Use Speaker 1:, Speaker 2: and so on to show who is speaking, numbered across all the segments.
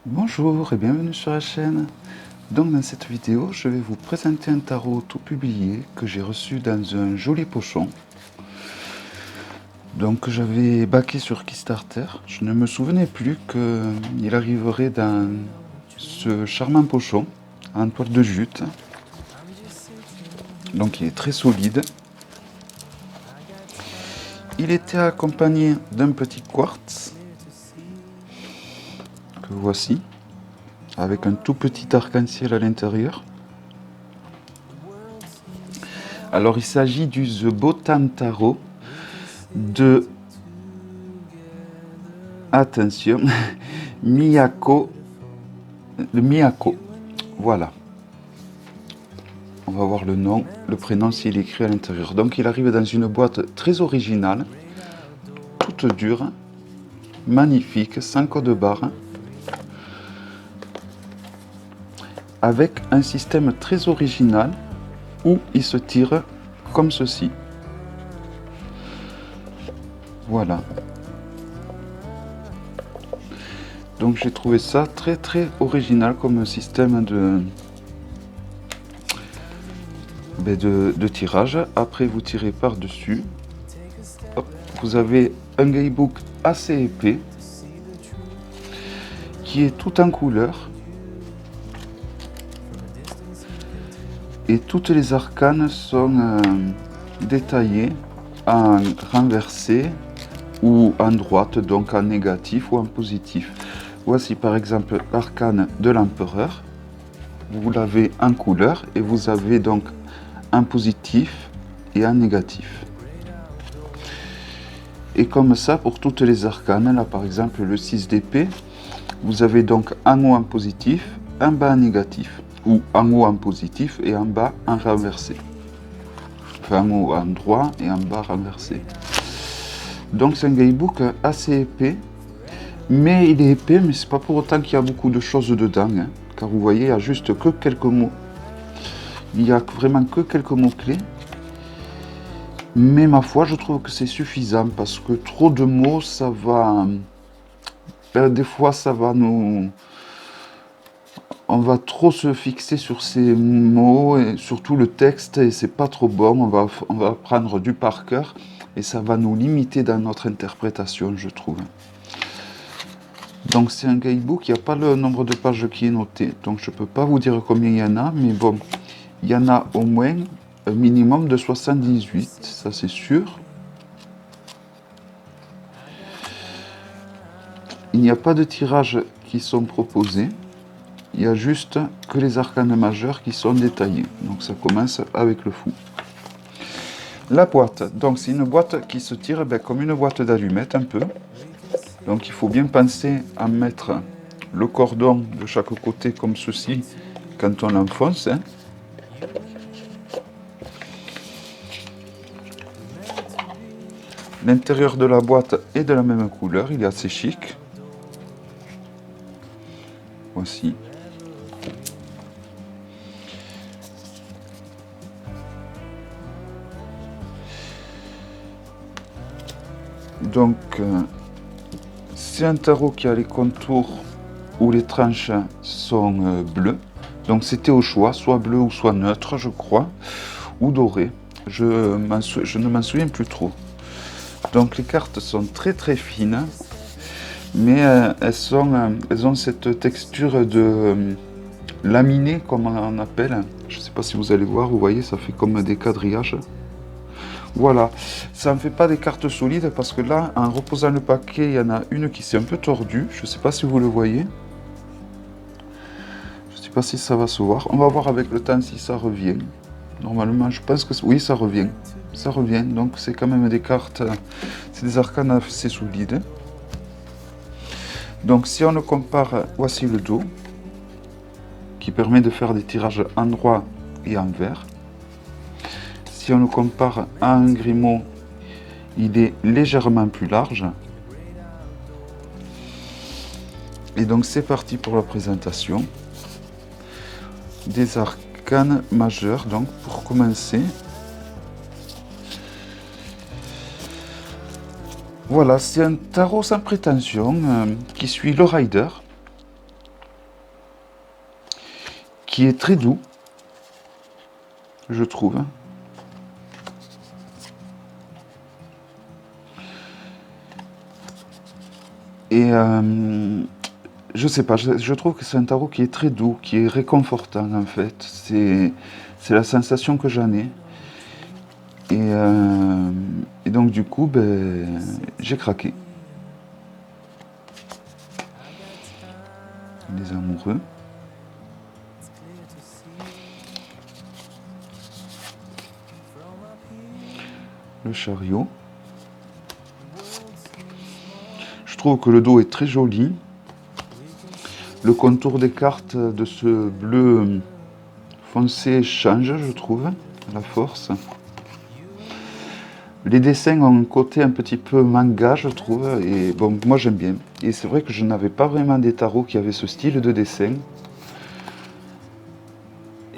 Speaker 1: Bonjour et bienvenue sur la chaîne. Donc dans cette vidéo, je vais vous présenter un tarot tout publié que j'ai reçu dans un joli pochon. Donc j'avais backé sur Kickstarter. Je ne me souvenais plus qu'il arriverait dans ce charmant pochon en toile de jute. Donc il est très solide. Il était accompagné d'un petit quartz que voici, avec un tout petit arc-en-ciel à l'intérieur. Alors il s'agit du The Botan Tarot de, attention, Miyako. Voilà. On va voir le nom, le prénom s'il est écrit à l'intérieur. Donc il arrive dans une boîte très originale, toute dure, magnifique, sans code barre, avec un système très original où il se tire comme ceci. Voilà. Donc j'ai trouvé ça très original comme système de tirage. Après vous tirez par dessus. Vous avez un guidebook assez épais qui est tout en couleur et toutes les arcanes sont détaillées en renversé ou en droite, donc en négatif ou en positif. Voici par exemple l'arcane de l'empereur. Vous l'avez en couleur et vous avez donc un positif et un négatif. Et comme ça pour toutes les arcanes, là par exemple le 6 d'épée, vous avez donc en haut en positif, en bas en négatif, ou en haut en positif et en bas en renversé. Enfin en haut en droit et en bas renversé. Donc c'est un guidebook assez épais, mais il est épais, mais c'est pas pour autant qu'il y a beaucoup de choses dedans, hein, car vous voyez, il y a juste que quelques mots. Il n'y a vraiment que quelques mots-clés. Mais ma foi, je trouve que c'est suffisant, parce que trop de mots, ça va... des fois, ça va nous... On va trop se fixer sur ces mots, et surtout le texte, et c'est pas trop bon. On va prendre du par cœur, et ça va nous limiter dans notre interprétation, je trouve. Donc c'est un guidebook, il n'y a pas le nombre de pages qui est noté, donc je ne peux pas vous dire combien il y en a, mais bon, il y en a au moins un minimum de 78, ça c'est sûr. Il n'y a pas de tirages qui sont proposés, il y a juste que les arcanes majeurs qui sont détaillés, donc ça commence avec le fou. La boîte, donc c'est une boîte qui se tire comme une boîte d'allumettes un peu. Donc il faut bien penser à mettre le cordon de chaque côté comme ceci quand on l'enfonce. Hein. L'intérieur de la boîte est de la même couleur, il est assez chic. Voici. Donc c'est un tarot qui a les contours où les tranches sont bleues. Donc c'était au choix, soit bleu ou soit neutre, je crois, ou doré. Je ne m'en souviens plus trop. Donc les cartes sont très fines, mais elles ont cette texture de laminé, comme on appelle. Je ne sais pas si vous allez voir, vous voyez, ça fait comme des quadrillages. Voilà, ça ne fait pas des cartes solides parce que là, en reposant le paquet, il y en a une qui s'est un peu tordue. Je ne sais pas si vous le voyez. Je ne sais pas si ça va se voir. On va voir avec le temps si ça revient. Normalement, je pense que oui, ça revient. Ça revient, donc c'est quand même des cartes, c'est des arcanes assez solides. Donc si on le compare, voici le dos, qui permet de faire des tirages en droit et en vert. Si on le compare à un Grimaud, il est légèrement plus large. Et donc c'est parti pour la présentation des arcanes majeures. Donc pour commencer, voilà, c'est un tarot sans prétention qui suit le rider. qui est très doux, je trouve. Et je sais pas, je trouve que c'est un tarot qui est très doux, qui est réconfortant en fait. C'est la sensation que j'en ai. Et donc du coup, ben, j'ai craqué. Les amoureux. Le chariot. Je trouve que le dos est très joli. Le contour des cartes de ce bleu foncé change, je trouve, à la force. Les dessins ont un côté un petit peu manga, je trouve, et bon, moi j'aime bien. Et c'est vrai que je n'avais pas vraiment des tarots qui avaient ce style de dessin.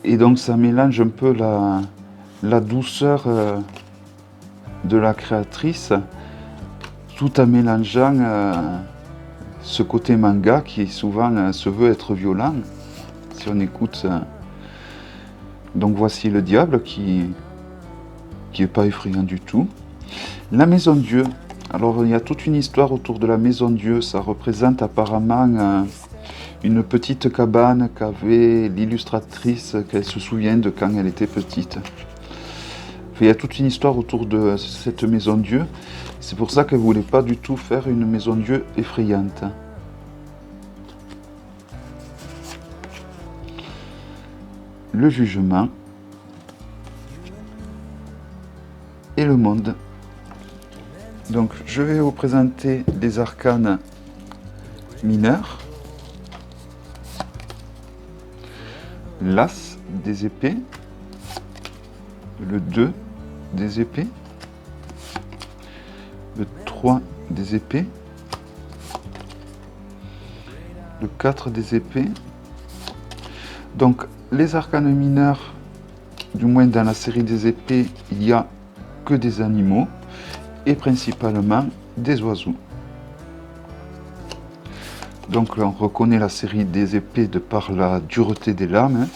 Speaker 1: Et donc ça mélange un peu la douceur de la créatrice, tout en mélangeant ce côté manga qui souvent se veut être violent, si on écoute. Donc voici le diable qui est pas effrayant du tout. La maison Dieu. Alors il y a toute une histoire autour de la maison Dieu. Ça représente apparemment une petite cabane qu'avait l'illustratrice, qu'elle se souvient de quand elle était petite. Il y a toute une histoire autour de cette maison Dieu. C'est pour ça qu'elle ne voulait pas du tout faire une maison Dieu effrayante. Le jugement et le monde. Donc je vais vous présenter les arcanes mineurs. L'As des épées, le 2 des épées, le 3 des épées, le 4 des épées. Donc les arcanes mineurs, du moins dans la série des épées, il n'y a que des animaux et principalement des oiseaux. Donc là, on reconnaît la série des épées de par la dureté des lames.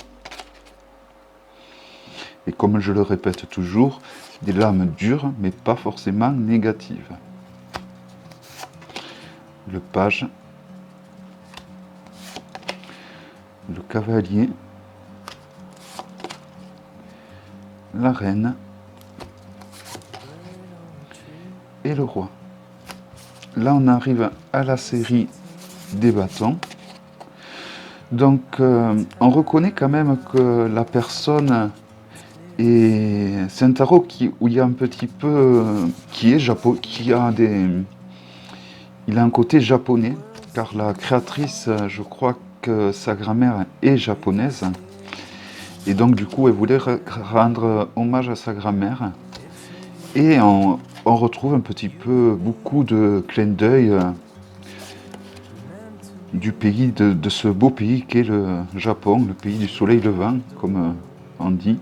Speaker 1: Et comme je le répète toujours, des lames dures, mais pas forcément négatives. Le page, le cavalier, la reine et le roi. Là, on arrive à la série des bâtons. Donc, on reconnaît quand même que la personne est... C'est un tarot où il y a un petit peu... Il a un côté japonais, car la créatrice, je crois que sa grand-mère est japonaise. Et donc, du coup, elle voulait rendre hommage à sa grand-mère. Et on retrouve un petit peu beaucoup de clins d'œil du pays, de ce beau pays qu'est le Japon, le pays du soleil levant, comme on dit.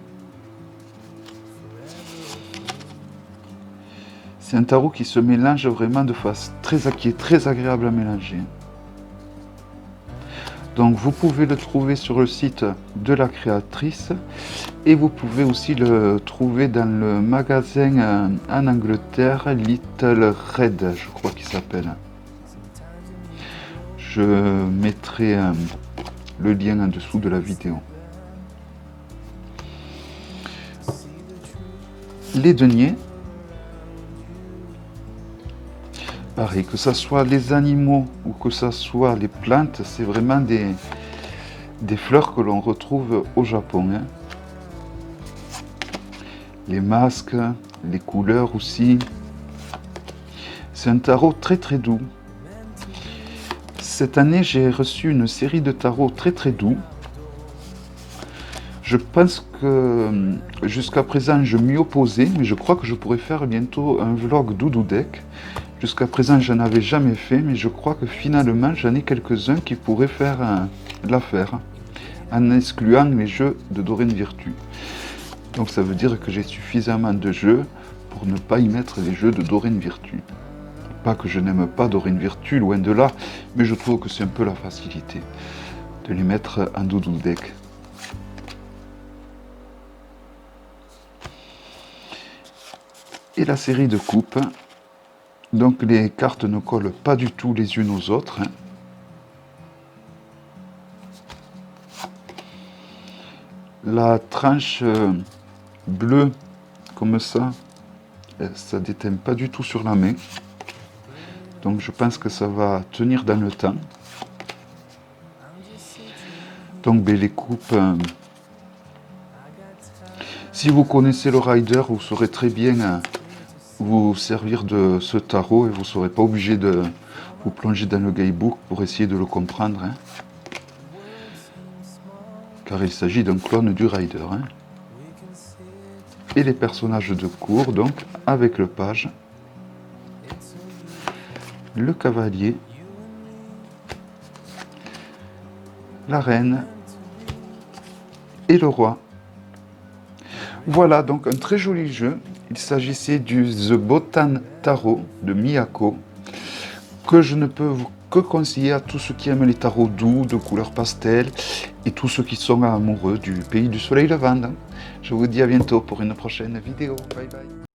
Speaker 1: C'est un tarot qui se mélange vraiment de façon qui est très agréable à mélanger. Donc vous pouvez le trouver sur le site de la créatrice et vous pouvez aussi le trouver dans le magasin en Angleterre, Little Red, je crois qu'il s'appelle. Je mettrai le lien en dessous de la vidéo. Les deniers. Pareil, que ce soit les animaux ou que ce soit les plantes, c'est vraiment des fleurs que l'on retrouve au Japon. Hein. Les masques, les couleurs aussi. C'est un tarot très très doux. Cette année, j'ai reçu une série de tarots très très doux. Je pense que jusqu'à présent, je m'y opposais, mais je crois que je pourrais faire bientôt un vlog Doudou Deck. Jusqu'à présent, je n'avais jamais fait, mais je crois que finalement, j'en ai quelques-uns qui pourraient faire l'affaire, en excluant les jeux de Doreen Virtue. Donc ça veut dire que j'ai suffisamment de jeux pour ne pas y mettre les jeux de Doreen Virtue. Pas que je n'aime pas Doreen Virtue, loin de là, mais je trouve que c'est un peu la facilité de les mettre en Doudou Deck. et la série de coupes. Donc les cartes ne collent pas du tout les unes aux autres. La tranche bleue, comme ça déteint pas du tout sur la main. Donc je pense que ça va tenir dans le temps. Donc les coupes, si vous connaissez le rider, vous saurez très bien vous servir de ce tarot et vous ne serez pas obligé de vous plonger dans le guidebook pour essayer de le comprendre. Car il s'agit d'un clone du rider. Et les personnages de cour, donc avec le page, le cavalier, la reine et le roi. Voilà donc un très joli jeu. Il s'agissait du The Botan Tarot de Miyako, que je ne peux que conseiller à tous ceux qui aiment les tarots doux, de couleur pastel, et tous ceux qui sont amoureux du pays du soleil levant. Je vous dis à bientôt pour une prochaine vidéo. Bye bye.